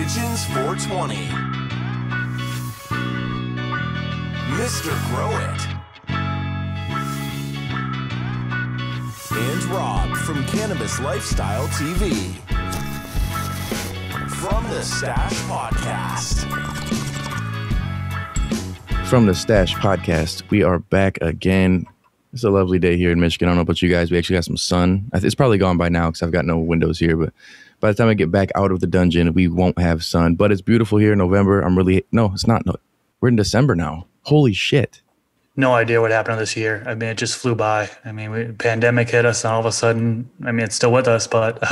Pigeons 420. Mr. Grow It. And Rob from Cannabis Lifestyle TV. From the Stash Podcast. From the Stash Podcast, we are back again. It's a lovely day here in Michigan. I don't know about you guys. We actually got some sun. It's probably gone by now because I've got no windows here, but by the time I get back out of the dungeon, we won't have sun. But it's beautiful here in November. No, it's not. No, we're in December now. Holy shit. No idea what happened this year. I mean, it just flew by. I mean, pandemic hit us and all of a sudden, I mean, it's still with us, but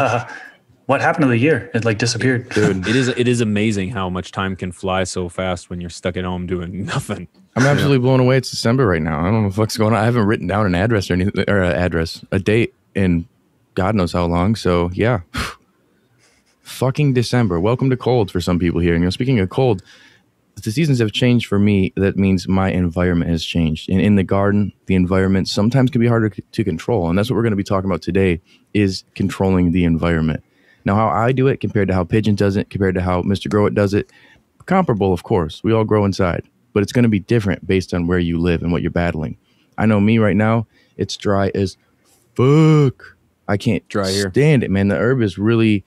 what happened to the year? It like disappeared. Dude, it is amazing how much time can fly so fast when you're stuck at home doing nothing. I'm absolutely blown away. It's December right now. I don't know what's going on. I haven't written down an address or anything, or a date in God knows how long. So yeah, fucking December. Welcome to cold for some people here. And speaking of cold, the seasons have changed for me. That means my environment has changed. And in the garden, the environment sometimes can be harder to control. And that's what we're going to be talking about today is controlling the environment. Now, how I do it compared to how Pigeon does it, compared to how Mr. Grow It does it, comparable, of course. We all grow inside. But it's going to be different based on where you live and what you're battling. I know me right now, it's dry as fuck. I can't stand it, man. The herb is really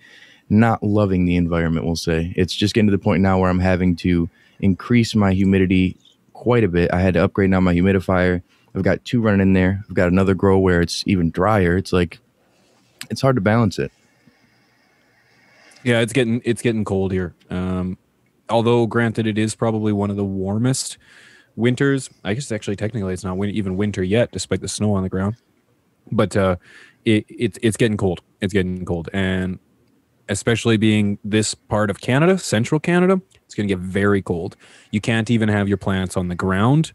not loving the environment, we'll say. It's just getting to the point now where I'm having to increase my humidity quite a bit. I had to upgrade now my humidifier. I've got 2 running in there. I've got another grow where it's even drier. It's like, it's hard to balance it. Yeah, it's getting cold here. Although, granted, it is probably one of the warmest winters. I guess actually, technically, it's not even winter yet, despite the snow on the ground. But it's getting cold. It's getting cold, and especially being this part of Canada, central Canada, it's going to get very cold. You can't even have your plants on the ground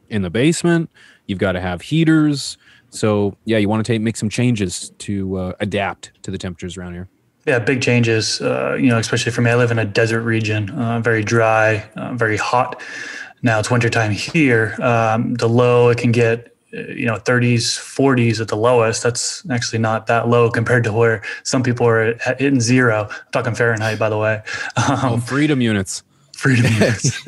in the basement. You've got to have heaters. So yeah, you want to make some changes to adapt to the temperatures around here. Yeah, big changes, especially for me. I live in a desert region, very dry, very hot. Now it's wintertime here. The low, it can get, 30s, 40s at the lowest. That's actually not that low compared to where some people are hitting 0. I'm talking Fahrenheit, by the way. Freedom units. Freedom units.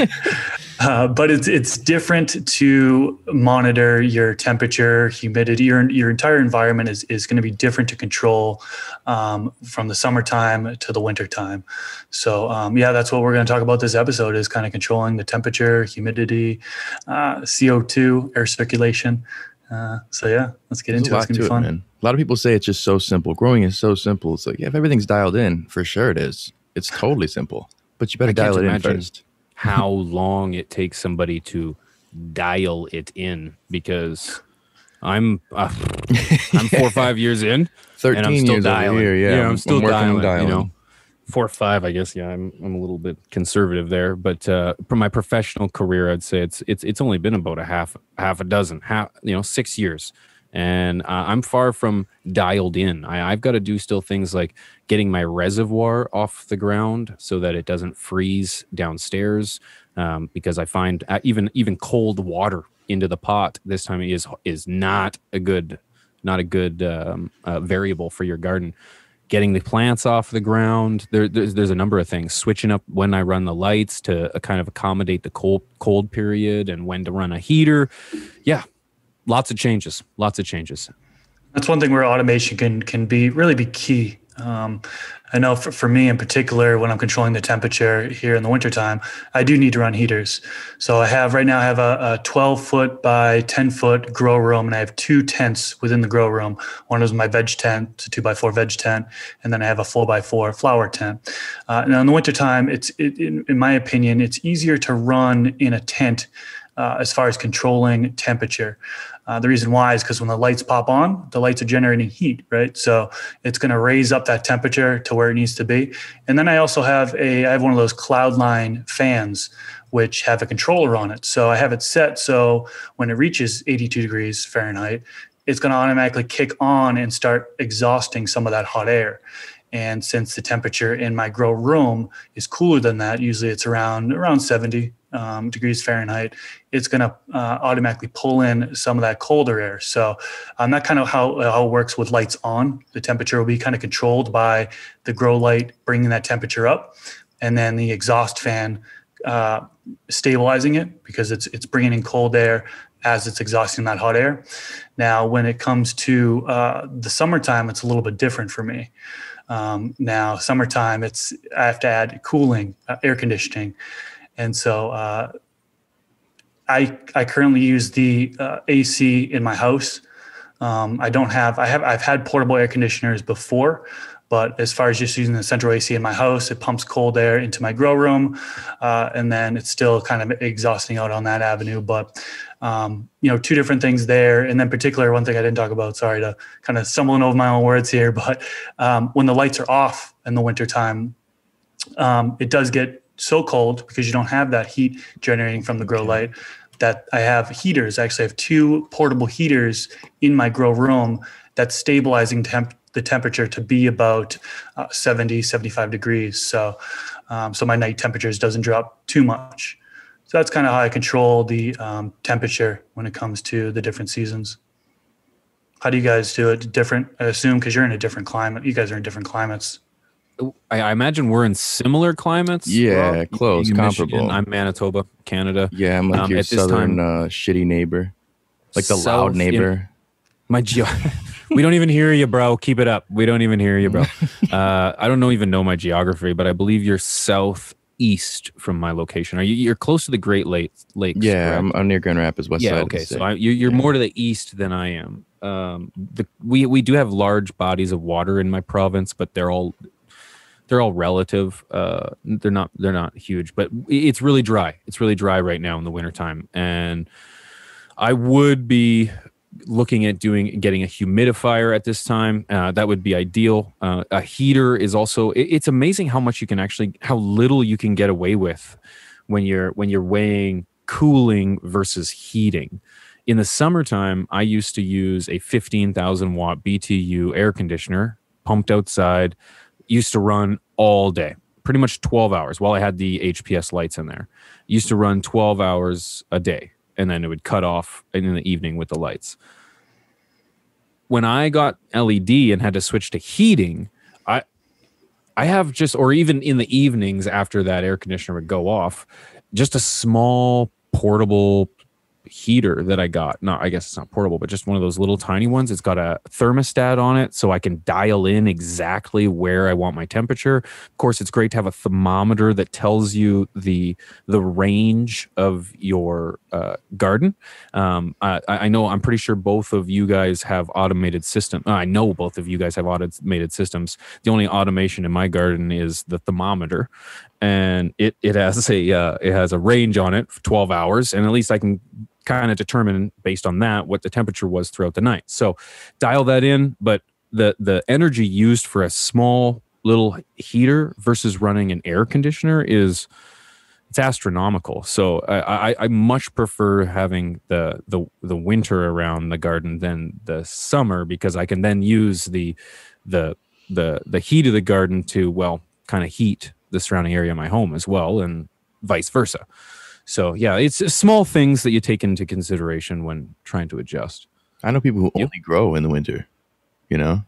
But it's different to monitor your temperature, humidity. Your entire environment is going to be different to control from the summertime to the wintertime. So that's what we're going to talk about this episode is kind of controlling the temperature, humidity, CO2, air circulation. Let's get into it. It's going to be fun. Man. A lot of people say it's just so simple. Growing is so simple. It's like, if everything's dialed in, for sure it is. It's totally simple. But you better dial it in first. How long it takes somebody to dial it in, because I'm 4 or 5 years in, 13 and I'm still years dialing. Over here, yeah, I'm still dialing. 4 or 5, I guess. Yeah, I'm a little bit conservative there, but for my professional career, I'd say it's only been about a half a dozen, 6 years. And I'm far from dialed in. I've got to do still things like getting my reservoir off the ground so that it doesn't freeze downstairs. Because I find even cold water into the pot this time is not a good variable for your garden. Getting the plants off the ground. There's a number of things. Switching up when I run the lights to kind of accommodate the cold period and when to run a heater. Yeah. Lots of changes. That's one thing where automation can really be key. I know for me in particular, when I'm controlling the temperature here in the wintertime, I do need to run heaters. So I have a 12-foot by 10-foot grow room, and I have 2 tents within the grow room. One is my veg tent, it's a 2x4 veg tent, and then I have a 4x4 flower tent. Now in the wintertime, in my opinion, it's easier to run in a tent as far as controlling temperature. The reason why is because when the lights pop on, the lights are generating heat, right? So it's going to raise up that temperature to where it needs to be. And then I also have one of those Cloudline fans, which have a controller on it. So I have it set so when it reaches 82 degrees Fahrenheit, it's going to automatically kick on and start exhausting some of that hot air. And since the temperature in my grow room is cooler than that, usually it's around 70 degrees Fahrenheit, it's going to automatically pull in some of that colder air. So that kind of how it works with lights on. The temperature will be kind of controlled by the grow light bringing that temperature up. and then the exhaust fan stabilizing it because it's bringing in cold air as it's exhausting that hot air. Now, when it comes to the summertime, it's a little bit different for me. Now, summertime, I have to add cooling, air conditioning, and so I currently use the AC in my house. I've had portable air conditioners before, but as far as just using the central AC in my house, it pumps cold air into my grow room, and then it's still kind of exhausting out on that avenue. But two different things there, and then particular one thing I didn't talk about. Sorry to kind of stumbling over my own words here, but when the lights are off in the wintertime, it does get so cold because you don't have that heat generating from the grow light that I have heaters. Actually, I have 2 portable heaters in my grow room that's stabilizing the temperature to be about 70, 75 degrees. So my night temperatures doesn't drop too much. So that's kind of how I control the temperature when it comes to the different seasons. How do you guys do it different? I assume because you're in a different climate. You guys are in different climates. I imagine we're in similar climates. Yeah, Rob. close, You're comparable. Michigan, I'm Manitoba, Canada. Yeah, I'm like your at this southern time, shitty neighbor, like the loud neighbor. We don't even hear you, bro. Keep it up. We don't even hear you, bro. I don't even know my geography, but I believe you're southeast from my location. You're close to the Great Lakes? Yeah, I'm near Grand Rapids, west yeah, side. Okay, so you're more to the east than I am. We do have large bodies of water in my province, but they're all relative. They're not huge, but it's really dry. It's really dry right now in the wintertime. And I would be looking at getting a humidifier at this time. That would be ideal. A heater is also, it's amazing how little you can get away with when you're weighing cooling versus heating. In the summertime, I used to use a 15,000 watt BTU air conditioner pumped outside, used to run all day, pretty much 12 hours while I had the HPS lights in there. Used to run 12 hours a day, and then it would cut off in the evening with the lights. When I got LED and had to switch to heating, I have or even in the evenings after that air conditioner would go off, just a small portable heater that I got. No, I guess it's not portable, but just one of those little tiny ones. It's got a thermostat on it, so I can dial in exactly where I want my temperature. Of course, it's great to have a thermometer that tells you the range of your garden. I know, I'm pretty sure both of you guys have automated systems. I know both of you guys have automated systems. The only automation in my garden is the thermometer, and it has a range on it for 12 hours, and at least I can kind of determine based on that what the temperature was throughout the night. So dial that in, but the energy used for a small little heater versus running an air conditioner it's astronomical. So I much prefer having the winter around the garden than the summer, because I can then use the heat of the garden to kind of heat the surrounding area of my home as well, and vice versa. So yeah, it's small things that you take into consideration when trying to adjust. I know people who only grow in the winter,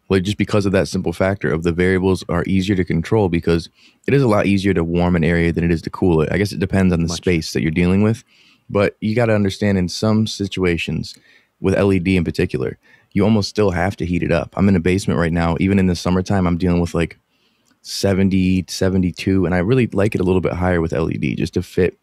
like just because of that simple factor of the variables are easier to control, because it is a lot easier to warm an area than it is to cool it. I guess it depends on the space that you're dealing with, but you got to understand in some situations with LED in particular, you almost still have to heat it up. I'm in a basement right now. Even in the summertime, I'm dealing with like 70, 72, and I really like it a little bit higher with LED just to fit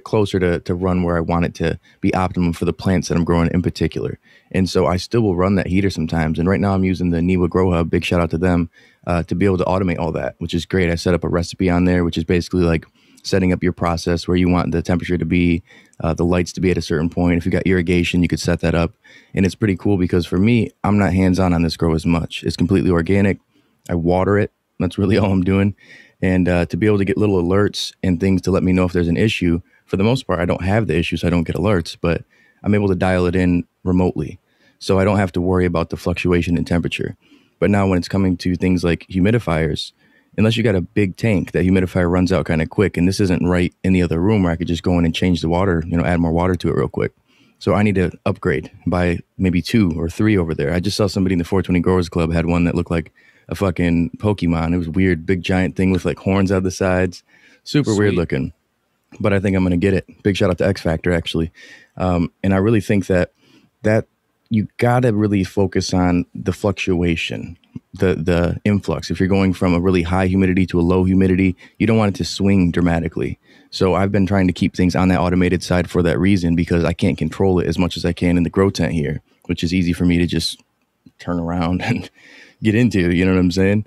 closer to run where I want it to be optimum for the plants that I'm growing in particular. And so I still will run that heater sometimes. And right now I'm using the Niwa Grow Hub, big shout out to them, to be able to automate all that, which is great. I set up a recipe on there, which is basically like setting up your process where you want the temperature to be, the lights to be at a certain point. If you got irrigation, you could set that up. And it's pretty cool because for me, I'm not hands-on this grow as much. It's completely organic. I water it. That's really all I'm doing. And to be able to get little alerts and things to let me know if there's an issue, for the most part, I don't have the issues. I don't get alerts, but I'm able to dial it in remotely. So I don't have to worry about the fluctuation in temperature. But now when it's coming to things like humidifiers, unless you got a big tank, that humidifier runs out kind of quick. And this isn't right in the other room where I could just go in and change the water, add more water to it real quick. So I need to upgrade, buy maybe 2 or 3 over there. I just saw somebody in the 420 Growers Club had one that looked like a fucking Pokemon. It was weird, big giant thing with like horns out the sides, super weird looking. But I think I'm gonna get it. Big shout out to X Factor actually, and I really think that you gotta really focus on the fluctuation, the influx. If you're going from a really high humidity to a low humidity, you don't want it to swing dramatically. So I've been trying to keep things on that automated side for that reason, because I can't control it as much as I can in the grow tent here, which is easy for me to just turn around and get into, you know what I'm saying?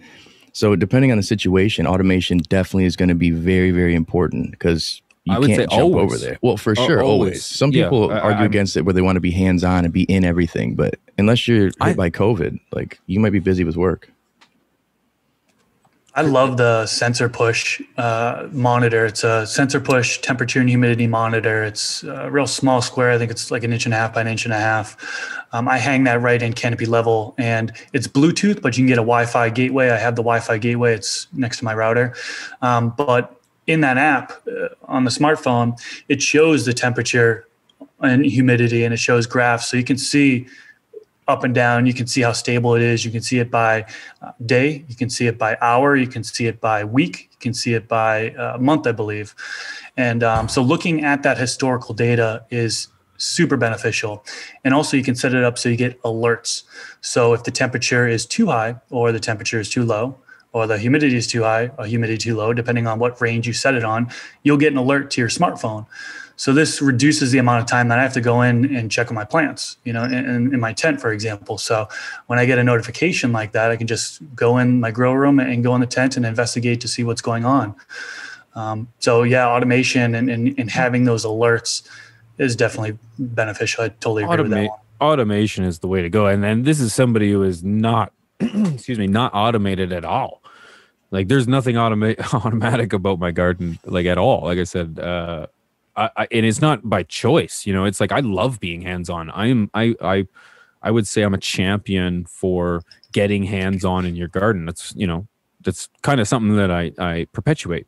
So depending on the situation, automation definitely is going to be very, very important, because you can't jump over there. Well, for sure, always. Some people argue against it where they want to be hands-on and be in everything, but unless you're hit by COVID, like, you might be busy with work. I love the sensor push monitor. It's a sensor push temperature and humidity monitor. It's a real small square. I think it's like 1.5 inches by 1.5 inches. I hang that right in canopy level, and it's Bluetooth, but you can get a Wi-Fi gateway. I have the Wi-Fi gateway. It's next to my router. But in that app on the smartphone, it shows the temperature and humidity, and it shows graphs. So you can see up and down. You can see how stable it is. You can see it by day. You can see it by hour. You can see it by week. You can see it by month, I believe. And so looking at that historical data is super beneficial. And also you can set it up so you get alerts. So if the temperature is too high, or the temperature is too low, or the humidity is too high or humidity too low, depending on what range you set it on, you'll get an alert to your smartphone. So this reduces the amount of time that I have to go in and check on my plants, you know, in my tent, for example. So when I get a notification like that, I can just go in my grow room and go in the tent and investigate to see what's going on. So yeah, automation and having those alerts is definitely beneficial. I totally agree with that one. Automation is the way to go. And then this is somebody who is not, not automated at all. Like, there's nothing automatic about my garden, like, at all. Like I said, and it's not by choice, you know. It's like, I love being hands-on. I would say I'm a champion for getting hands-on in your garden. That's, you know, that's kind of something that I perpetuate.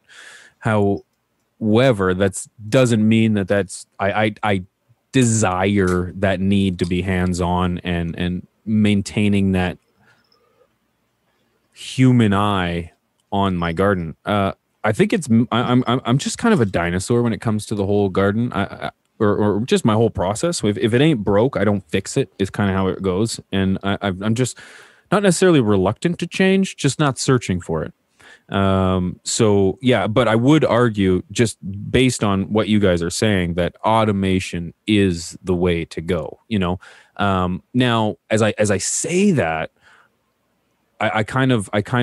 However, that doesn't mean that's I desire that need to be hands-on and maintaining that human eye on my garden. I think I'm just kind of a dinosaur when it comes to the whole garden, or just my whole process. If it ain't broke, I don't fix it, is kind of how it goes. And I'm just not necessarily reluctant to change, just not searching for it. So yeah, but I would argue, just based on what you guys are saying, that automation is the way to go, you know. Now, as I say that, I kind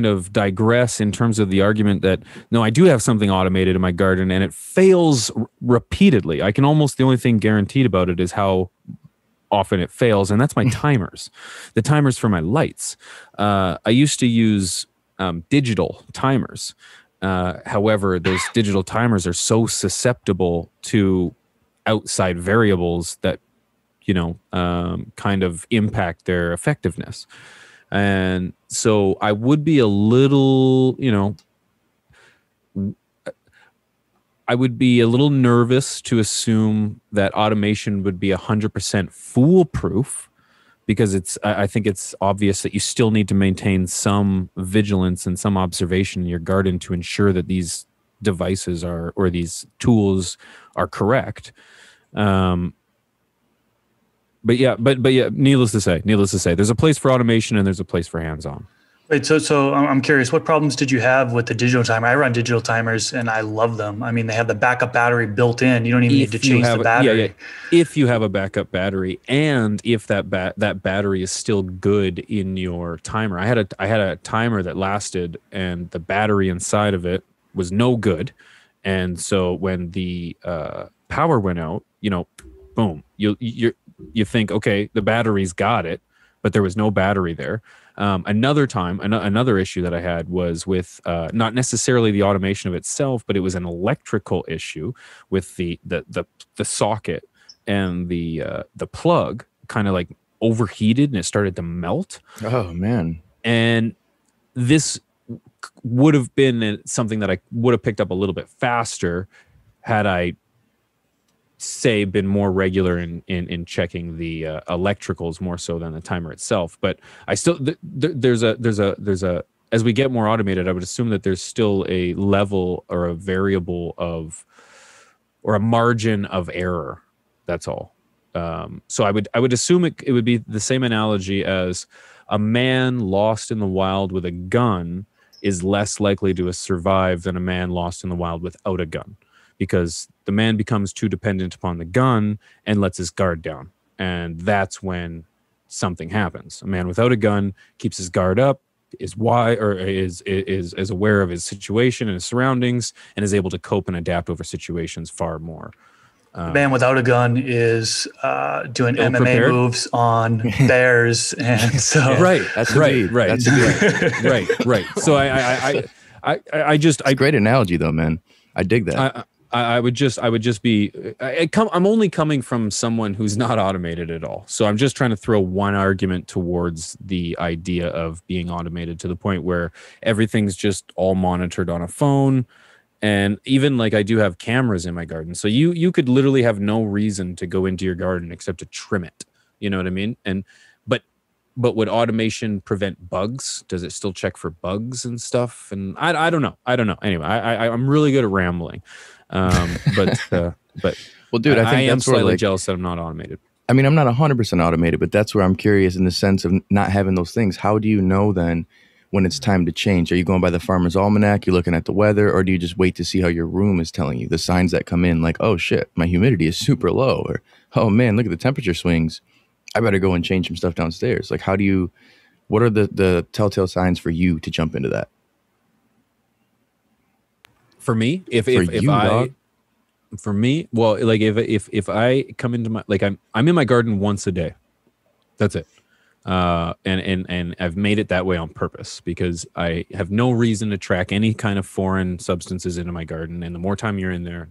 of digress in terms of the argument that, no, I do have something automated in my garden and it fails repeatedly. The only thing guaranteed about it is how often it fails, and that's my timers. The timers for my lights. I used to use digital timers. However, those digital timers are so susceptible to outside variables that, you know, kind of impact their effectiveness. And so I would be a little, you know, I would be a little nervous to assume that automation would be 100% foolproof, because I think it's obvious that you still need to maintain some vigilance and some observation in your garden to ensure that these devices or these tools are correct. But yeah, needless to say, there's a place for automation and there's a place for hands-on. Wait, so I'm curious, what problems did you have with the digital timer? I run digital timers and I love them. I mean, they have the backup battery built in. You don't even need to change the battery. Yeah. If you have a backup battery, and if that battery is still good in your timer. I had a timer that lasted, and the battery inside of it was no good. And so when the power went out, you know, boom, you think, okay, the battery's got it, but there was no battery there. Another issue that I had was with not necessarily the automation of itself, but it was an electrical issue with the socket, and the plug kind of like overheated and it started to melt. Oh man. And this would have been something that I would have picked up a little bit faster had I, say, been more regular in checking the electricals more so than the timer itself. But I still there's a as we get more automated, I would assume that there's still a level or a variable of, or a margin of error. That's all. So I would assume it would be the same analogy as a man lost in the wild with a gun is less likely to survive than a man lost in the wild without a gun, because the man becomes too dependent upon the gun and lets his guard down. And that's when something happens. A man without a gun keeps his guard up, is aware of his situation and his surroundings, and is able to cope and adapt over situations far more. A man without a gun is doing MMA prepared moves on bears, and so right. That's right. That's Right. So I just it's a great analogy though, man. I dig that. I would just be. I'm only coming from someone who's not automated at all. So I'm just trying to throw one argument towards the idea of being automated to the point where everything's just all monitored on a phone. And even like I do have cameras in my garden. So you could literally have no reason to go into your garden except to trim it. You know what I mean? And but would automation prevent bugs? Does it still check for bugs and stuff? And I don't know. Anyway, I'm really good at rambling. But well, dude, I think I am that's where, slightly like, jealous that I'm not automated. I mean, I'm not 100% automated, but that's where I'm curious in the sense of not having those things. How do you know then when it's time to change? Are you going by the farmer's almanac? You're looking at the weather, or do you just wait to see how your room is telling you the signs that come in, like, oh shit, my humidity is super low, or oh man, look at the temperature swings, I better go and change some stuff downstairs? Like, what are the telltale signs for you to jump into that? For me, if I come into my, like, I'm in my garden once a day. That's it. And I've made it that way on purpose because I have no reason to track any kind of foreign substances into my garden. And the more time you're in there,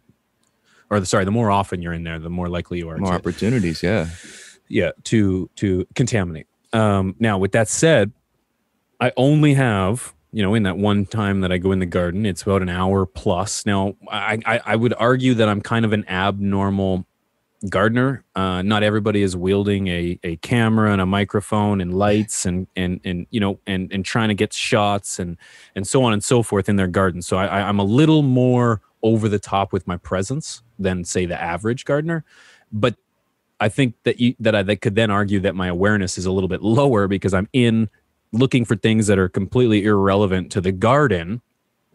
the more often you're in there, the more likely you are. More opportunities, yeah. Yeah, to contaminate. Now, with that said, I only have, in that one time that I go in the garden, it's about an hour plus. Now, I would argue that I'm kind of an abnormal gardener. Not everybody is wielding a camera and a microphone and lights and trying to get shots and so on and so forth in their garden. So I'm a little more over the top with my presence than, say, the average gardener. But I think that I could then argue that my awareness is a little bit lower because I'm in looking for things that are completely irrelevant to the garden,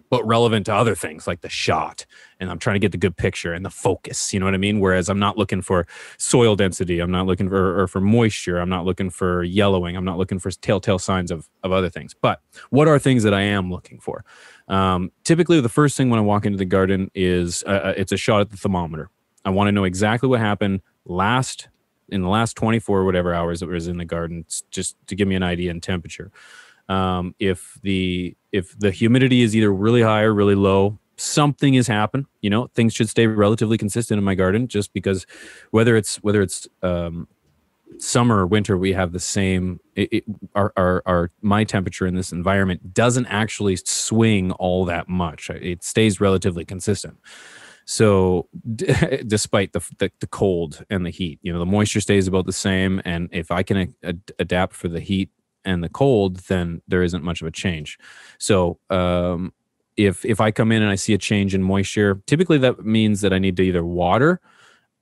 but relevant to other things like the shot. And I'm trying to get the good picture and the focus, you know what I mean? Whereas I'm not looking for soil density. I'm not looking for moisture. I'm not looking for yellowing. I'm not looking for telltale signs of other things. But what are things that I am looking for? Typically, the first thing when I walk into the garden is it's a shot at the thermometer. I want to know exactly what happened in the last 24 or whatever hours that was in the garden, just to give me an idea in temperature. If the humidity is either really high or really low, something has happened. Things should stay relatively consistent in my garden, just because whether it's summer or winter, we have the same. My temperature in this environment doesn't actually swing all that much. It stays relatively consistent. So despite the cold and the heat, the moisture stays about the same. And if I can adapt for the heat and the cold, then there isn't much of a change. So if I come in and I see a change in moisture, typically that means that I need to either water,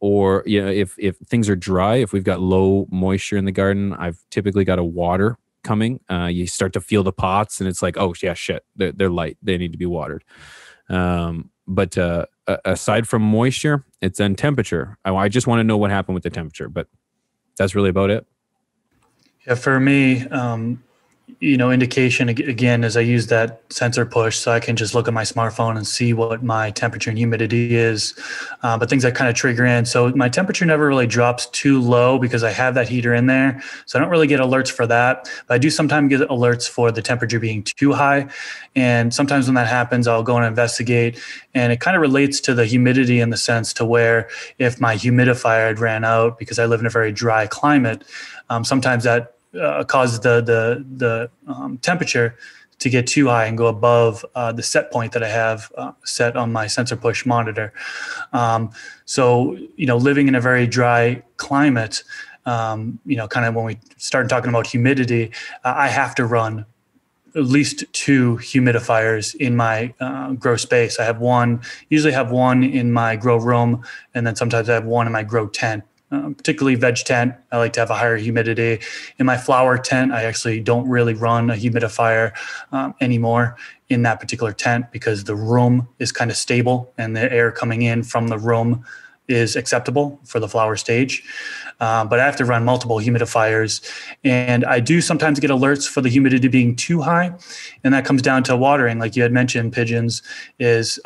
or if things are dry, if we've got low moisture in the garden, I've typically got a water coming. You start to feel the pots and it's like, oh yeah, shit, they're light, they need to be watered. But aside from moisture, it's then temperature. I just want to know what happened with the temperature, but that's really about it. Yeah, for me, indication again is I use that sensor push, so I can just look at my smartphone and see what my temperature and humidity is. But things that kind of trigger in. So my temperature never really drops too low because I have that heater in there. So I don't really get alerts for that. But I do sometimes get alerts for the temperature being too high. And sometimes when that happens, I'll go and investigate. And it kind of relates to the humidity in the sense to where if my humidifier had ran out because I live in a very dry climate, sometimes that causes the temperature to get too high and go above the set point that I have set on my sensor push monitor. So, living in a very dry climate, kind of when we start talking about humidity, I have to run at least 2 humidifiers in my grow space. Usually have one in my grow room, and then sometimes I have one in my grow tent. Particularly veg tent, I like to have a higher humidity. In my flower tent, I actually don't really run a humidifier anymore in that particular tent because the room is kind of stable and the air coming in from the room is acceptable for the flower stage. But I have to run multiple humidifiers, and I do sometimes get alerts for the humidity being too high. And that comes down to watering. Like you had mentioned, Pigeons, is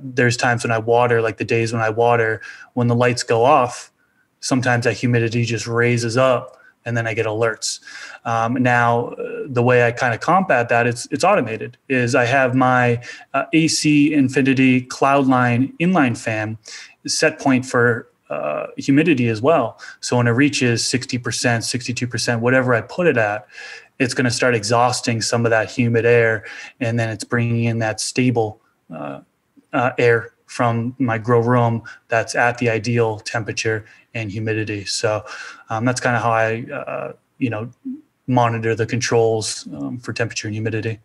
there's times when I water, like the days when I water, when the lights go off, sometimes that humidity just raises up and then I get alerts. Now, the way I kind of combat that, it's automated, is I have my AC Infinity Cloudline inline fan set point for humidity as well. So when it reaches 60%, 62%, whatever I put it at, it's going to start exhausting some of that humid air, and then it's bringing in that stable air from my grow room that's at the ideal temperature and humidity. So that's kind of how I, monitor the controls for temperature and humidity.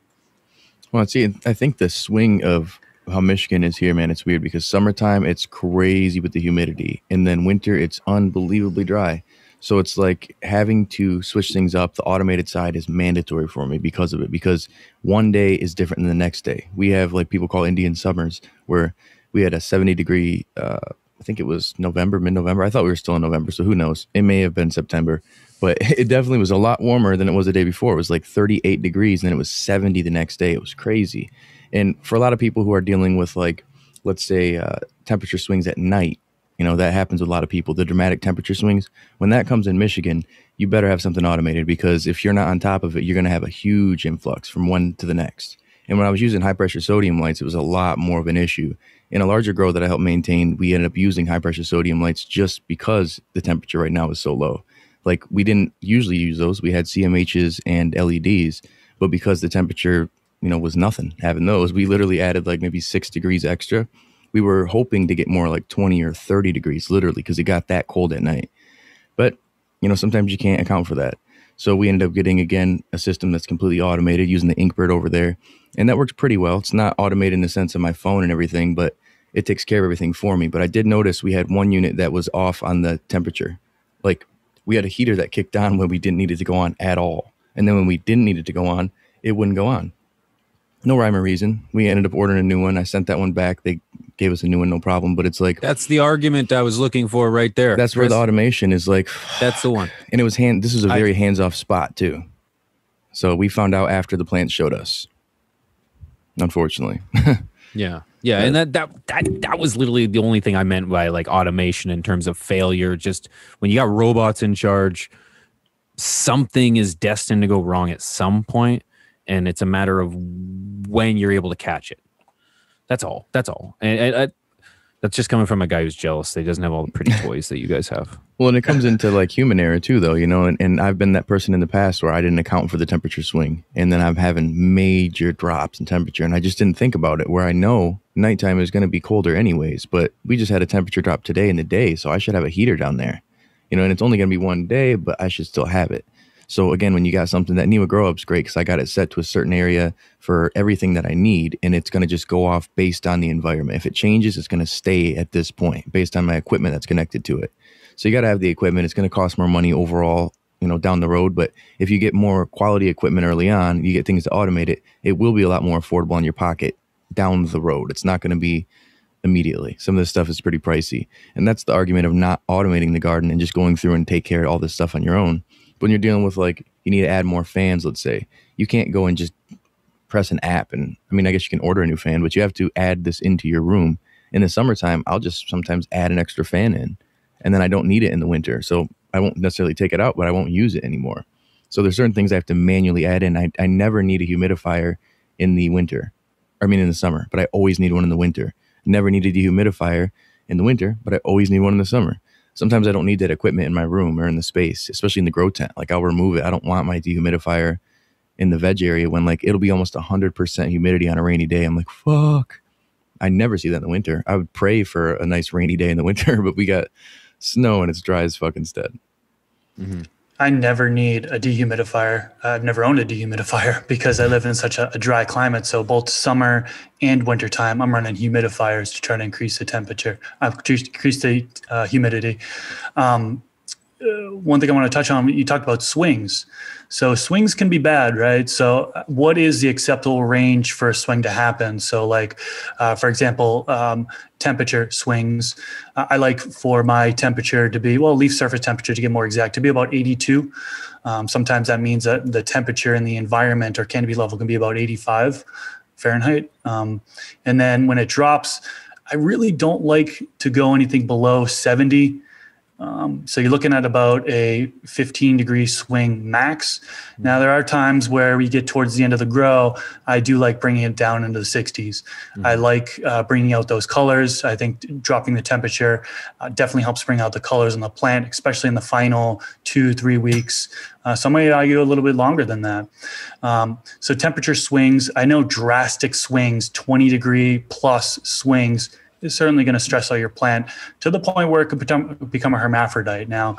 Well, see, I think the swing of how Michigan is here, man, it's weird because summertime, it's crazy with the humidity. And then winter, it's unbelievably dry. So it's like having to switch things up. The automated side is mandatory for me because of it, because one day is different than the next day. We have like people call Indian summers where we had a 70-degree, I think it was November, mid-November. I thought we were still in November, so who knows? It may have been September, but it definitely was a lot warmer than it was the day before. It was like 38 degrees, and then it was 70 the next day. It was crazy. And for a lot of people who are dealing with, like, let's say temperature swings at night, that happens with a lot of people, the dramatic temperature swings. When that comes in Michigan, you better have something automated, because if you're not on top of it, you're going to have a huge influx from one to the next. And when I was using high-pressure sodium lights, it was a lot more of an issue. In a larger grow that I helped maintain, we ended up using high-pressure sodium lights just because the temperature right now is so low. Like, we didn't usually use those. We had CMHs and LEDs, but because the temperature, was nothing having those, we literally added like maybe 6 degrees extra. We were hoping to get more like 20 or 30 degrees, literally, because it got that cold at night. But, sometimes you can't account for that. So we ended up getting, again, a system that's completely automated using the Inkbird over there. And that works pretty well. It's not automated in the sense of my phone and everything, but it takes care of everything for me. But I did notice we had one unit that was off on the temperature. Like, we had a heater that kicked on when we didn't need it to go on at all. And then when we didn't need it to go on, it wouldn't go on. No rhyme or reason. We ended up ordering a new one. I sent that one back. They gave us a new one, no problem. But it's like, that's the argument I was looking for right there. That's Chris, where the automation is like, that's the one. And it was this is a very hands-off spot too. So we found out after the plant showed us, unfortunately. Yeah. And that was literally the only thing I meant by like automation in terms of failure. Just when you got robots in charge, something is destined to go wrong at some point, and it's a matter of when you're able to catch it. That's all. And that's just coming from a guy who's jealous that he doesn't have all the pretty toys that you guys have. Well, and it comes into like human error too, though, and I've been that person in the past where I didn't account for the temperature swing, and then I'm having major drops in temperature, and I just didn't think about it, where I know nighttime is going to be colder anyways, but we just had a temperature drop today in the day, so I should have a heater down there, and it's only going to be one day, but I should still have it. So again, when you got something, that NEWA Grow Up's great because I got it set to a certain area for everything that I need, and it's going to just go off based on the environment. If it changes, it's going to stay at this point based on my equipment that's connected to it. So you got to have the equipment. It's going to cost more money overall, down the road. But if you get more quality equipment early on, you get things to automate it, it will be a lot more affordable in your pocket down the road. It's not going to be immediately. Some of this stuff is pretty pricey. And that's the argument of not automating the garden and just going through and take care of all this stuff on your own. When you're dealing with, like, you need to add more fans, let's say, you can't go and just press an app. And I guess you can order a new fan, but you have to add this into your room. In the summertime, I'll just sometimes add an extra fan in, and then I don't need it in the winter. So I won't necessarily take it out, but I won't use it anymore. So there's certain things I have to manually add in. I never need a humidifier in the winter. In the summer, but I always need one in the winter. Never need a dehumidifier in the winter, but I always need one in the summer. Sometimes I don't need that equipment in my room or in the space, especially in the grow tent. Like, I'll remove it. I don't want my dehumidifier in the veg area when, like, it'll be almost 100% humidity on a rainy day. I'm like, fuck. I never see that in the winter. I would pray for a nice rainy day in the winter, but we got snow and it's dry as fuck instead. Mm-hmm. I never need a dehumidifier. I've never owned a dehumidifier because I live in such a dry climate. So both summer and wintertime, I'm running humidifiers to try to increase the temperature, increase the humidity. One thing I want to touch on, you talked about swings. So swings can be bad, right? So what is the acceptable range for a swing to happen? So like, for example, temperature swings. I like for my temperature to be, leaf surface temperature to get more exact, to be about 82. Sometimes that means that the temperature in the environment or canopy level can be about 85 Fahrenheit. And then when it drops, I really don't like to go anything below 70. So you're looking at about a 15-degree swing max. Now, there are times where we get towards the end of the grow, I do like bringing it down into the 60s. I like bringing out those colors. I think dropping the temperature definitely helps bring out the colors in the plant, especially in the final 2-3 weeks. Some may argue a little bit longer than that. So temperature swings, I know drastic swings, 20-degree plus swings, is certainly going to stress out your plant to the point where it could become a hermaphrodite. Now,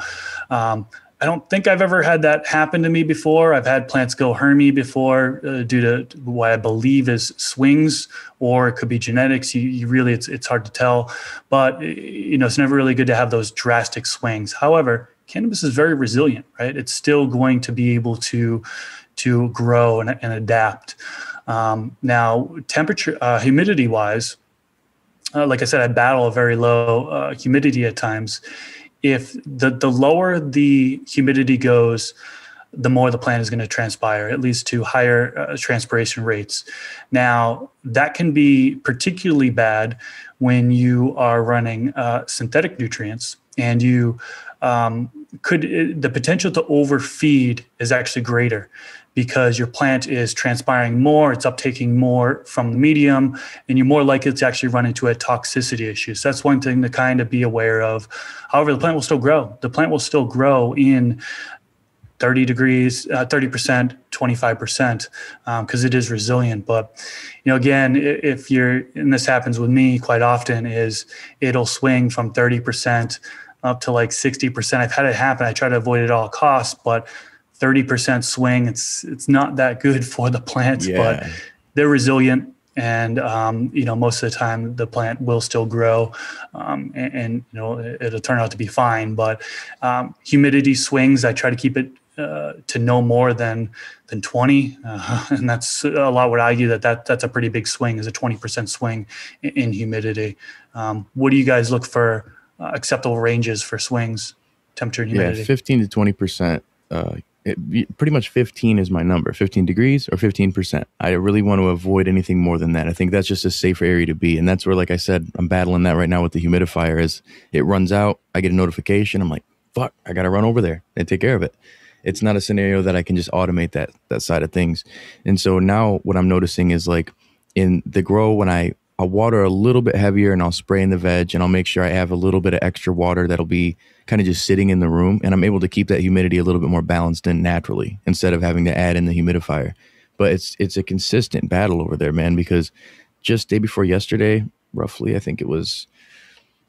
I don't think I've ever had that happen to me before. I've had plants go hermy before due to what I believe is swings, or it could be genetics. You really, it's hard to tell. But it's never really good to have those drastic swings. However, cannabis is very resilient, right? It's still going to be able to grow and adapt. Now, temperature, humidity-wise, like I said, I battle a very low humidity at times. If the lower the humidity goes, the more the plant is going to transpire. It leads to higher transpiration rates. Now, that can be particularly bad when you are running synthetic nutrients, and you the potential to overfeed is actually greater, because your plant is transpiring more, it's uptaking more from the medium, and you're more likely to actually run into a toxicity issue. So that's one thing to kind of be aware of. However, the plant will still grow. The plant will still grow in 30 degrees, 30%, 25%, because it is resilient. But, again, if and this happens with me quite often, is it'll swing from 30% up to like 60%. I've had it happen. I try to avoid it at all costs, but 30% swing, it's not that good for the plants, but they're resilient. And, most of the time the plant will still grow, and it'll turn out to be fine. But humidity swings, I try to keep it to no more than 20. And that's a lot would argue that's a pretty big swing, is a 20% swing in humidity. What do you guys look for acceptable ranges for swings, temperature and humidity? Yeah, 15 to 20%. Pretty much 15 is my number, 15 degrees or 15%. I really want to avoid anything more than that. I think that's just a safer area to be. And that's where, like I said, I'm battling that right now with the humidifier. Is it runs out, I get a notification, I'm like, fuck, I got to run over there and take care of it. It's not a scenario that I can just automate that side of things. And so now what I'm noticing is, like, in the grow, when I'll water a little bit heavier and I'll spray in the veg, and I'll make sure I have a little bit of extra water that'll be kind of just sitting in the room, and I'm able to keep that humidity a little bit more balanced and naturally, instead of having to add in the humidifier. But it's a consistent battle over there, man, because just day before yesterday, roughly, I think it was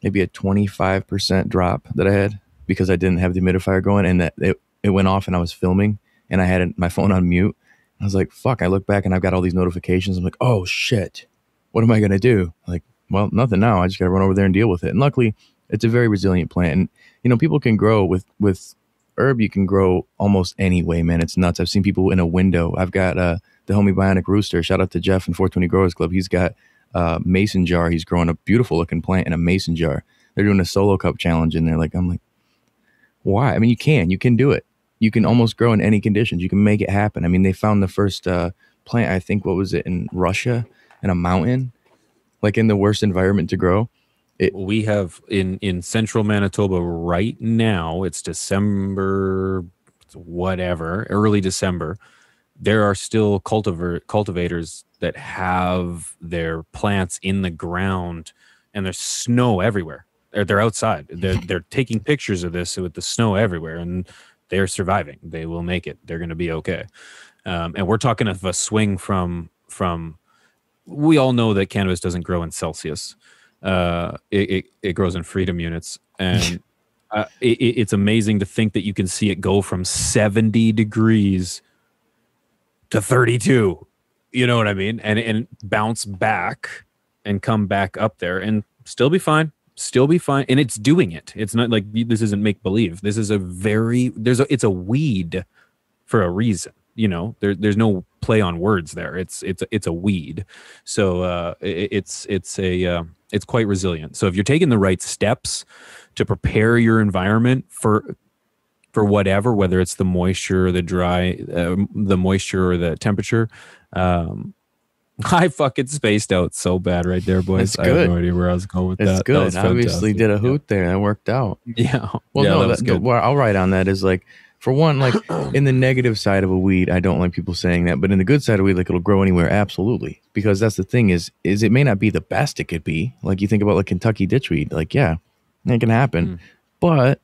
maybe a 25% drop that I had because I didn't have the humidifier going, and that it went off and I was filming and I had my phone on mute. I was like, fuck, I look back and I've got all these notifications. I'm like, oh shit, what am I going to do? Like, well, nothing now. I just got to run over there and deal with it. And luckily, it's a very resilient plant. And, people can grow with herb. You can grow almost any way, man. It's nuts. I've seen people in a window. I've got the homie Bionic Rooster. Shout out to Jeff and 420 Growers Club. He's got a mason jar. He's growing a beautiful looking plant in a mason jar. They're doing a solo cup challenge in there. I'm like, why? I mean, you can do it. You can almost grow in any conditions. You can make it happen. I mean, they found the first plant, I think, what was it, in Russia, in a mountain, like in the worst environment to grow. We have in central Manitoba right now, it's December, whatever, early December. There are still cultivators that have their plants in the ground, and there's snow everywhere. They're outside. They're taking pictures of this with the snow everywhere, and they're surviving. They will make it. They're going to be okay. And we're talking of a swing from. We all know that cannabis doesn't grow in Celsius. It grows in freedom units, and It's amazing to think that you can see it go from 70 degrees to 32. You know what I mean? And bounce back and come back up there and still be fine. Still be fine. And it's doing it. It's not like this isn't make believe. This is it's a weed for a reason. You know, there's no play on words there. It's a weed. So it's quite resilient. So if you're taking the right steps to prepare your environment for whatever, whether it's the moisture or the dry, the moisture or the temperature, I fucking spaced out so bad right there, boys. That's good. I have no idea where I was going with that. That's good. That was Obviously fantastic. did a hoot there. That worked out. Yeah. Well, yeah, no, that was good. what I'll write on that is like, for one, like in the negative side of a weed, I don't like people saying that, but in the good side of a weed, like it'll grow anywhere. Absolutely. Because that's the thing is it may not be the best it could be. Like you think about like Kentucky ditchweed, like, yeah, it can happen, but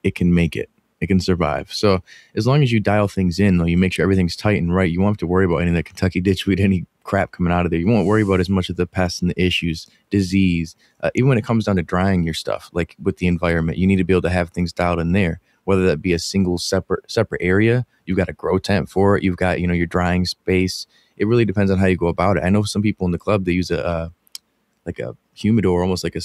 it can make it. It can survive. So as long as you dial things in, though, you make sure everything's tight and right, you won't have to worry about any of that Kentucky ditchweed, any crap coming out of there. You won't worry about as much of the pests and the issues, disease. Even when it comes down to drying your stuff, like with the environment, you need to be able to have things dialed in there. Whether that be a single separate area, you've got a grow tent for it. You've got, your drying space. It really depends on how you go about it. I know some people in the club, they use a humidor, almost like a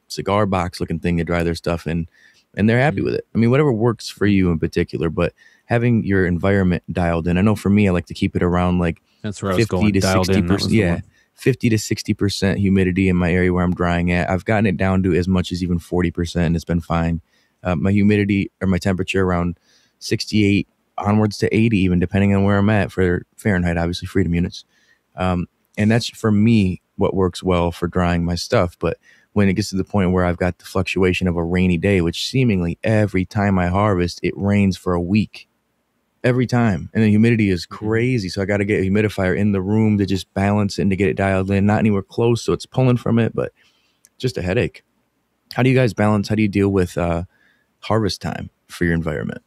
cigar box looking thing to dry their stuff in, and they're happy with it. I mean, whatever works for you in particular, but having your environment dialed in. I know for me, I like to keep it around like That's where I was going. 60%. Yeah, 50 to 60% humidity in my area where I'm drying at. I've gotten it down to as much as even 40%, and it's been fine. My humidity or my temperature around 68 onwards to 80, even depending on where I'm at for Fahrenheit, obviously freedom units. And that's for me what works well for drying my stuff. But when it gets to the point where I've got the fluctuation of a rainy day, which seemingly every time I harvest, it rains for a week. Every time. And the humidity is crazy. So I got to get a humidifier in the room to just balance it and to get it dialed in, not anywhere close. So it's pulling from it, but just a headache. How do you guys balance? How do you deal with harvest time for your environment?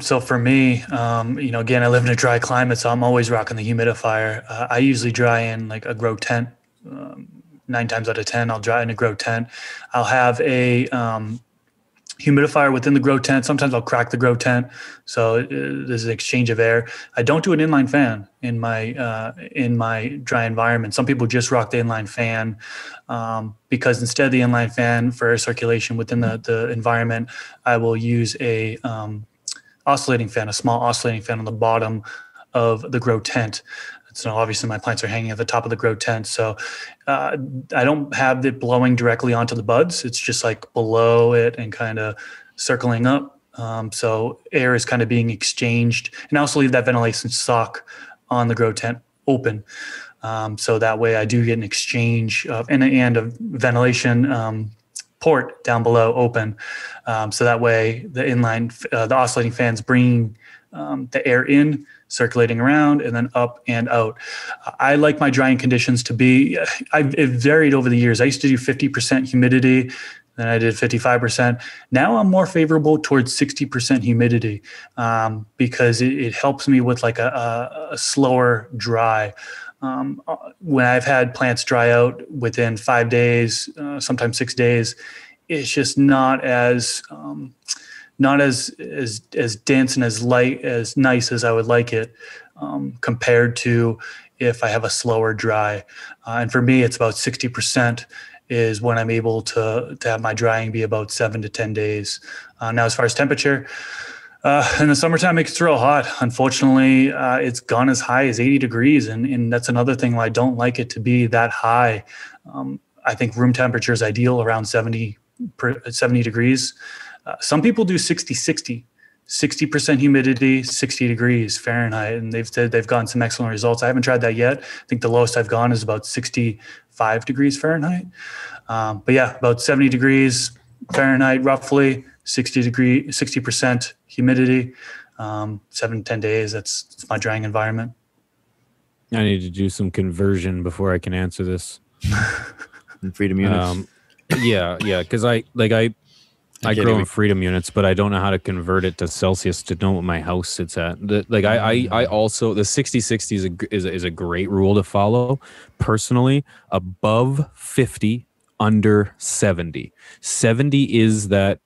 So for me, again, I live in a dry climate, so I'm always rocking the humidifier. I usually dry in like a grow tent. 9 times out of 10, I'll dry in a grow tent. I'll have a humidifier within the grow tent. Sometimes I'll crack the grow tent, so there's an exchange of air. I don't do an inline fan in my dry environment. Some people just rock the inline fan because instead of the inline fan for air circulation within the environment, I will use a oscillating fan, a small oscillating fan on the bottom of the grow tent. So obviously my plants are hanging at the top of the grow tent. So I don't have it blowing directly onto the buds. It's just like below it and kind of circling up. So air is kind of being exchanged. And I also leave that ventilation sock on the grow tent open. So that way I do get an exchange and a ventilation port down below open. So that way the oscillating fans bring the air in, circulating around and then up and out. I like my drying conditions to be, it varied over the years. I used to do 50% humidity, then I did 55%. Now I'm more favorable towards 60% humidity because it helps me with like a slower dry. When I've had plants dry out within 5 days, sometimes 6 days, it's just not as dense and as light, as nice as I would like it, compared to if I have a slower dry. And for me, it's about 60% is when I'm able to have my drying be about 7 to 10 days. Now, as far as temperature, in the summertime, it gets real hot. Unfortunately, it's gone as high as 80 degrees. And that's another thing why I don't like it to be that high. I think room temperature is ideal around 70 degrees. Some people do 60%, 60% humidity, 60 degrees Fahrenheit, and they've said they've gotten some excellent results. I haven't tried that yet. I think the lowest I've gone is about 65 degrees Fahrenheit. But yeah, about 70 degrees Fahrenheit, roughly 60% humidity, 7 to 10 days. That's my drying environment. I need to do some conversion before I can answer this. In freedom units. Yeah, because I grow in freedom units, but I don't know how to convert it to Celsius to know what my house sits at. I also, the 60-60 is a great rule to follow. Personally, above 50 under 70. 70 is that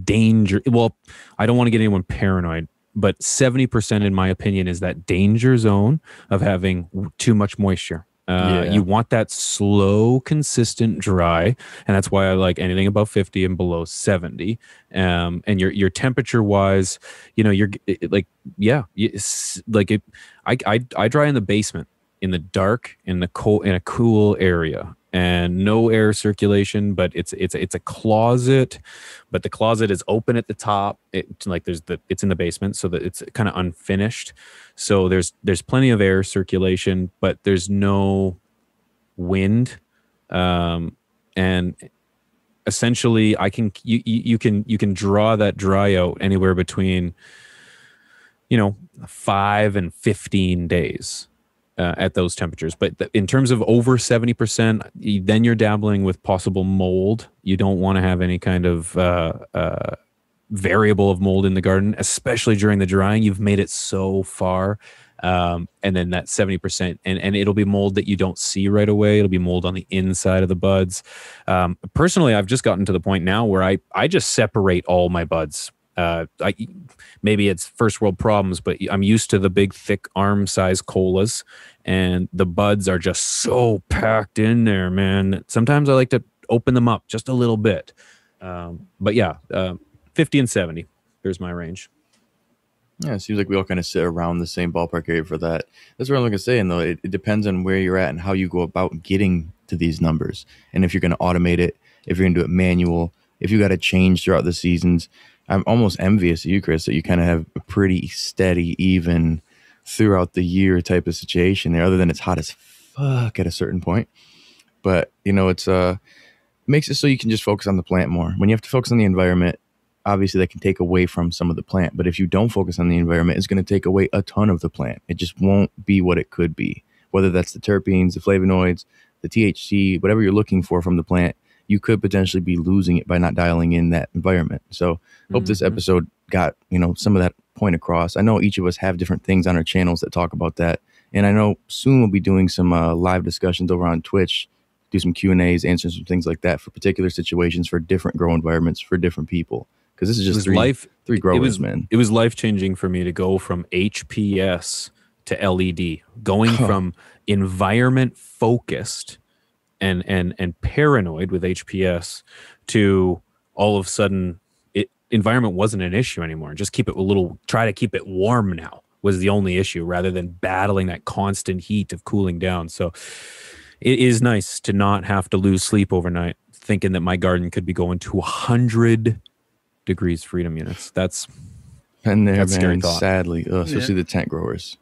danger. Well, I don't want to get anyone paranoid, but 70%, in my opinion, is that danger zone of having too much moisture. You want that slow, consistent dry, and that's why I like anything above 50 and below 70. And your temperature wise, you're like, I dry in the basement, in the dark, in the cold, in a cool area, and no air circulation, but it's a closet, but the closet is open at the top. It's in the basement, so that it's kind of unfinished. So there's plenty of air circulation, but there's no wind. And essentially you can draw that dry out anywhere between 5 and 15 days. At those temperatures. But in terms of over 70%, then you're dabbling with possible mold. You don't want to have any kind of variable of mold in the garden, especially during the drying. You've made it so far. And then that 70%, and it'll be mold that you don't see right away. It'll be mold on the inside of the buds. Personally, I've just gotten to the point now where I just separate all my buds. Maybe it's first world problems, but I'm used to the big, thick arm size colas, and the buds are just so packed in there, man. Sometimes I like to open them up just a little bit. But yeah, 50 and 70, there's my range. Yeah, it seems like we all kind of sit around the same ballpark area for that. That's what I'm looking to say, and though it depends on where you're at and how you go about getting to these numbers, and if you're going to automate it, if you're going to do it manual, if you got to change throughout the seasons. I'm almost envious of you, Chris, that you kind of have a pretty steady, even throughout the year type of situation there, other than it's hot as fuck at a certain point. But, it's makes it so you can just focus on the plant more. When you have to focus on the environment, obviously that can take away from some of the plant. But if you don't focus on the environment, it's going to take away a ton of the plant. It just won't be what it could be, whether that's the terpenes, the flavonoids, the THC, whatever you're looking for from the plant. You could potentially be losing it by not dialing in that environment. So hope this episode got, some of that point across. I know each of us have different things on our channels that talk about that. And I know soon we'll be doing some live discussions over on Twitch, do some Q&As, answer some things like that for particular situations, for different grow environments, for different people. Because this is just three growers, man. It was life-changing for me to go from HPS to LED, going from environment focused and paranoid with HPS to all of a sudden environment wasn't an issue anymore. Just try to keep it warm now was the only issue, rather than battling that constant heat of cooling down. So it is nice to not have to lose sleep overnight thinking that my garden could be going to 100 degrees freedom units. That's man, sadly, especially the tent growers.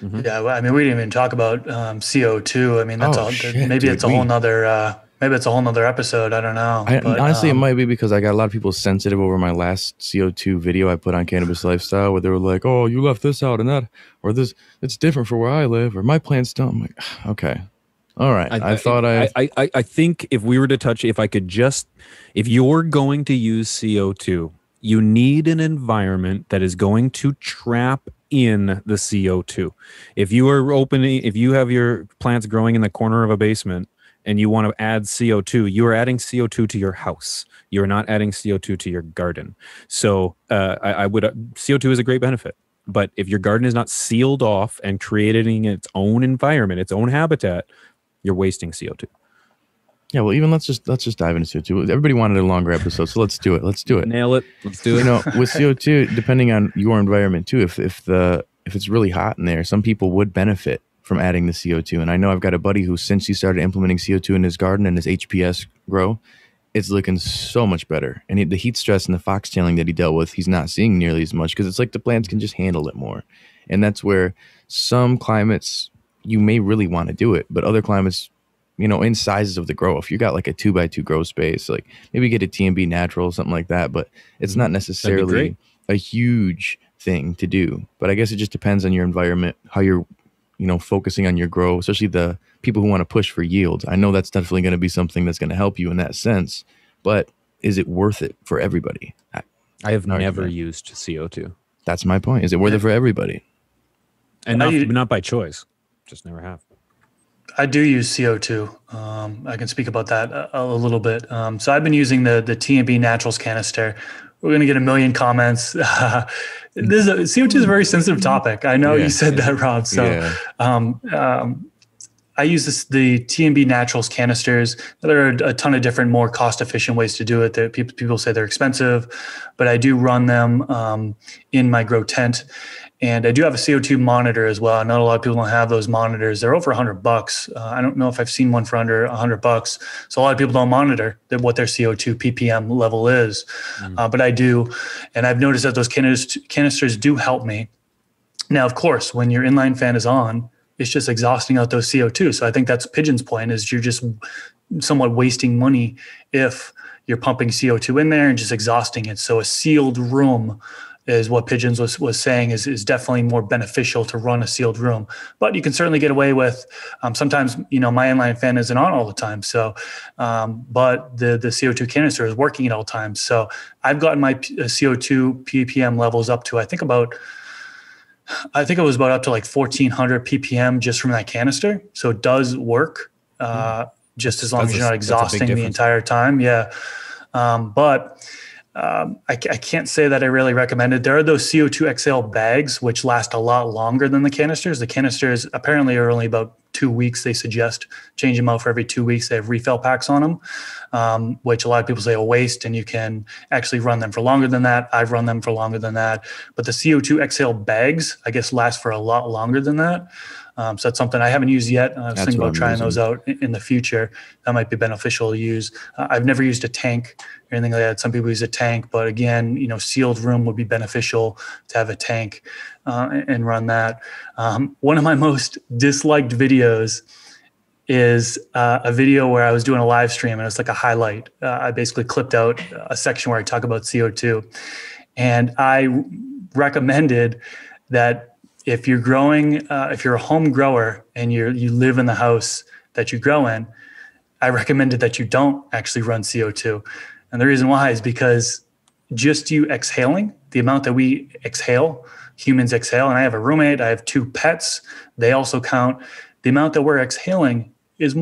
Mm-hmm. Yeah, well, I mean, we didn't even talk about CO2. I mean, that's maybe it's a whole nother. Maybe it's a whole nother episode. I don't know. Honestly, it might be because I got a lot of people sensitive over my last CO2 video I put on Cannabis Lifestyle, where they were like, "Oh, you left this out and that, or this. It's different for where I live, or my plants don't." I'm like, okay, all right. I think if we were to touch, if you're going to use CO2, you need an environment that is going to trap in the CO2. If you have your plants growing in the corner of a basement and you want to add CO2, you are adding CO2 to your house. You're not adding CO2 to your garden. So CO2 is a great benefit. But if your garden is not sealed off and creating its own environment, its own habitat, you're wasting CO2. Yeah, well, even let's just dive into CO2. Everybody wanted a longer episode, so let's do it. Nail it. Let's do it. With CO2, depending on your environment too, if it's really hot in there, some people would benefit from adding the CO2. And I know I've got a buddy who, since he started implementing CO2 in his garden and his HPS grow, it's looking so much better. And the heat stress and the foxtailing that he dealt with, he's not seeing nearly as much, because it's like the plants can just handle it more. And that's where some climates you may really want to do it, but other climates, in sizes of the grow, if you got like a 2x2 grow space, like maybe get a TMB natural, something like that, but it's not necessarily a huge thing to do. But I guess it just depends on your environment, how you're, focusing on your grow, especially the people who want to push for yields. I know that's definitely going to be something that's going to help you in that sense, but is it worth it for everybody? I have never used CO2. That's my point. Is it worth it for everybody? And not by choice. Just never have. I do use CO2. I can speak about that a little bit. So I've been using the T&B Naturals canister. We're going to get a million comments. CO2 is a very sensitive topic. I know you said that, Rob. So I use the T&B Naturals canisters. There are a ton of different, more cost-efficient ways to do it. People say they're expensive, but I do run them in my grow tent. And I do have a CO2 monitor as well. I know a lot of people don't have those monitors. They're over $100. I don't know if I've seen one for under $100. So a lot of people don't monitor what their CO2 ppm level is, but I do. And I've noticed that those canisters do help me. Now, of course, when your inline fan is on, it's just exhausting out those CO2. So I think that's Pigeon's point, is you're just somewhat wasting money if you're pumping CO2 in there and just exhausting it. So a sealed room is what Pigeons was saying is definitely more beneficial to run a sealed room. But you can certainly get away with, sometimes, my inline fan isn't on all the time. So, but the CO2 canister is working at all times. So I've gotten my CO2 ppm levels up to, I think it was about up to like 1400 ppm just from that canister. So it does work, just as long as you're not exhausting the entire time. Yeah. I can't say that I really recommend it. There are those CO2 exhale bags, which last a lot longer than the canisters. The canisters apparently are only about 2 weeks. They suggest change them out for every 2 weeks. They have refill packs on them, which a lot of people say a waste, and you can actually run them for longer than that. I've run them for longer than that. But the CO2 exhale bags, I guess, last for a lot longer than that. So that's something I haven't used yet. I was thinking about trying those out in the future. That might be beneficial to use. I've never used a tank or anything like that. Some people use a tank, but again, sealed room would be beneficial to have a tank and run that. One of my most disliked videos is a video where I was doing a live stream, and it's like a highlight. I basically clipped out a section where I talk about CO2, and I recommended that if you're growing, if you're a home grower and you live in the house that you grow in, I recommended that you don't actually run CO2. And the reason why is because just you exhaling, the amount that we exhale, humans exhale, and I have a roommate, I have 2 pets, they also count. The amount that we're exhaling is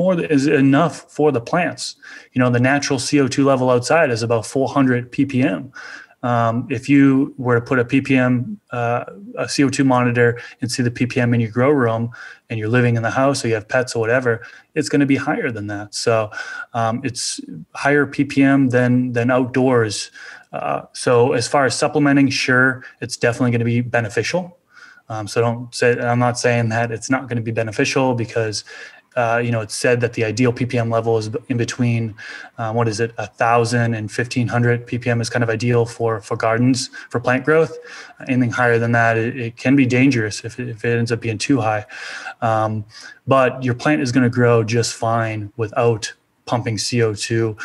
enough for the plants. The natural CO2 level outside is about 400 ppm. If you were to put a ppm, a CO2 monitor, and see the ppm in your grow room, and you're living in the house or you have pets or whatever, it's going to be higher than that. So it's higher ppm than outdoors. So as far as supplementing, sure, it's definitely going to be beneficial. So I'm not saying that it's not going to be beneficial, because it's said that the ideal ppm level is in between, 1,000 and 1,500 ppm is kind of ideal for gardens, for plant growth. Anything higher than that, it can be dangerous if it ends up being too high. But your plant is going to grow just fine without pumping CO2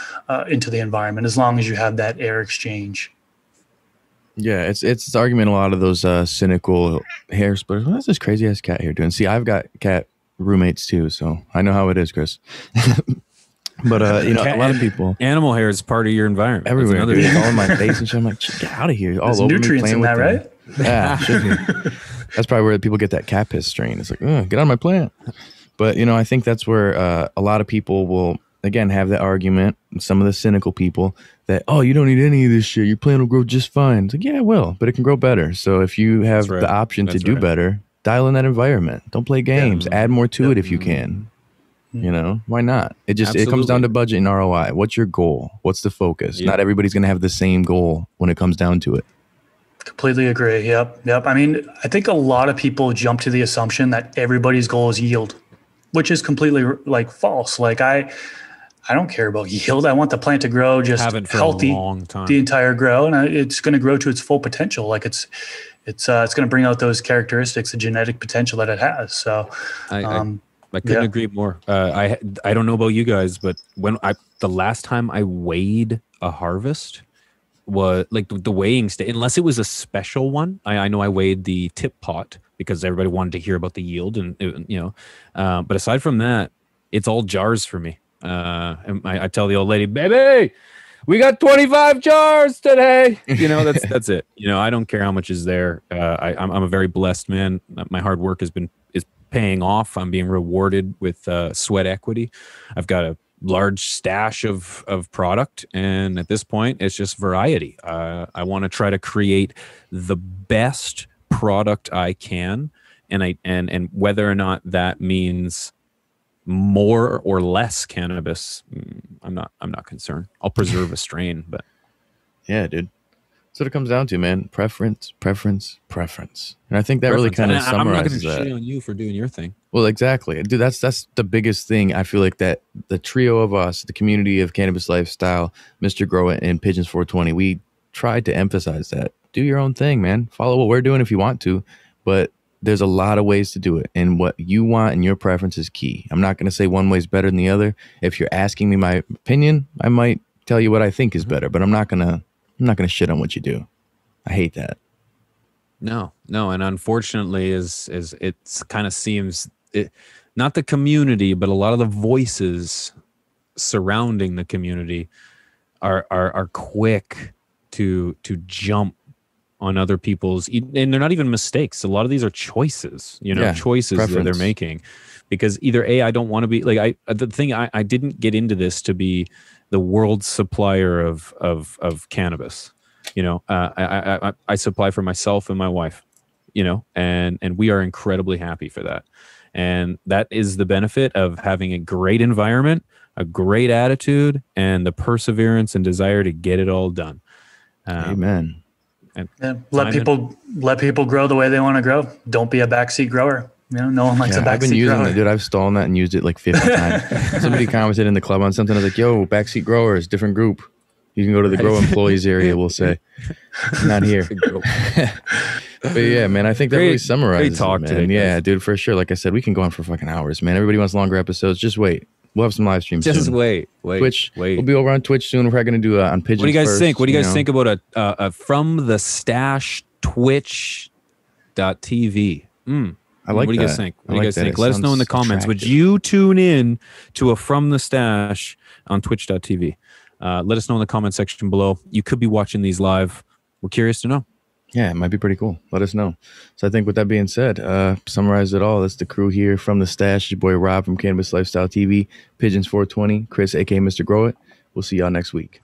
into the environment, as long as you have that air exchange. Yeah, it's the argument a lot of those cynical hair splitters. What's this crazy ass cat here doing? See, I've got cat roommates too, so I know how it is, Chris. But a lot of people, animal hair is part of your environment everywhere. It's all in my face and shit. I'm like, get out of here! All over nutrients me, in that, right? Yeah, should be. That's probably where people get that cat piss strain. It's like, get out of my plant. But I think that's where a lot of people will again have that argument. Some of the cynical people that, you don't need any of this shit. Your plant will grow just fine. It's like, yeah, it will, but it can grow better. So if you have the option to do better, dial in that environment. Don't play games. Add more to it if you can. Why not? It comes down to budget and ROI. What's your goal? What's the focus? Not everybody's going to have the same goal when it comes down to it. Completely agree. Yep. I mean, I think a lot of people jump to the assumption that everybody's goal is yield, which is completely false. I don't care about yield. I want the plant to grow just healthy the entire grow, and it's going to grow to its full potential. It's going to bring out those characteristics, the genetic potential that it has. So I couldn't agree more. I don't know about you guys, but the last time I weighed a harvest was like the weighing unless it was a special one. I know I weighed the tip pot because everybody wanted to hear about the yield, and but aside from that, it's all jars for me. And I tell the old lady, baby, we got 25 jars today. That's it. I don't care how much is there. I'm a very blessed man. My hard work is paying off. I'm being rewarded with sweat equity. I've got large stash of product, and at this point it's just variety. I want to try to create the best product I can, and whether or not that means more or less cannabis, I'm not concerned. I'll preserve a strain, but yeah, dude. That's what it comes down to, man. Preference. And I think that really kind of summarizes I'm not going to that. shit on you for doing your thing. Well, exactly. Dude, that's the biggest thing. I feel like that the trio of us, the community of Cannabis Lifestyle, Mr. Grow It, and Pigeons 420, we tried to emphasize that. Do your own thing, man. Follow what we're doing if you want to, but there's a lot of ways to do it. And what you want and your preference is key. I'm not going to say one way is better than the other. If you're asking me my opinion, I might tell you what I think is better, but I'm not going to shit on what you do. I hate that. No, and unfortunately, is it's kind of seems not the community, but a lot of the voices surrounding the community are quick to jump on other people's, and they're not even mistakes. A lot of these are choices, choices that they're making, because either I don't want to be like the thing. I didn't get into this to be the world supplier of cannabis. I supply for myself and my wife, and we are incredibly happy for that. And that is the benefit of having a great environment, a great attitude, and the perseverance and desire to get it all done. Amen. And let people grow the way they want to grow. Don't be a backseat grower. No one likes a backseat grower. I've been using that, dude. I've stolen that and used it like 50 times. Somebody commented in the club on something. I was like, yo, backseat growers, different group. You can go to the grow employees area, we'll say. Not here. But yeah, man, I think that really summarizes it, man. Today, yeah, dude, for sure. Like I said, we can go on for fucking hours, man. Everybody wants longer episodes. Just wait. We'll have some live streams soon. Just wait. Twitch. We'll be over on Twitch soon. We're probably going to do on Pigeons. What do you guys first, think? What do you guys think about a From the Stash Twitch.tv? I like that. What do you guys think? What do you guys think? Let us know in the comments. Attractive. Would you tune in to a From the Stash on Twitch.tv? Let us know in the comment section below. You could be watching these live. We're curious to know. Yeah, it might be pretty cool. Let us know. So I think with that being said, summarize it all. That's the crew here from the Stash. Your boy Rob from Cannabis Lifestyle TV, Pigeons 420, Chris, aka Mr. Grow It. We'll see y'all next week.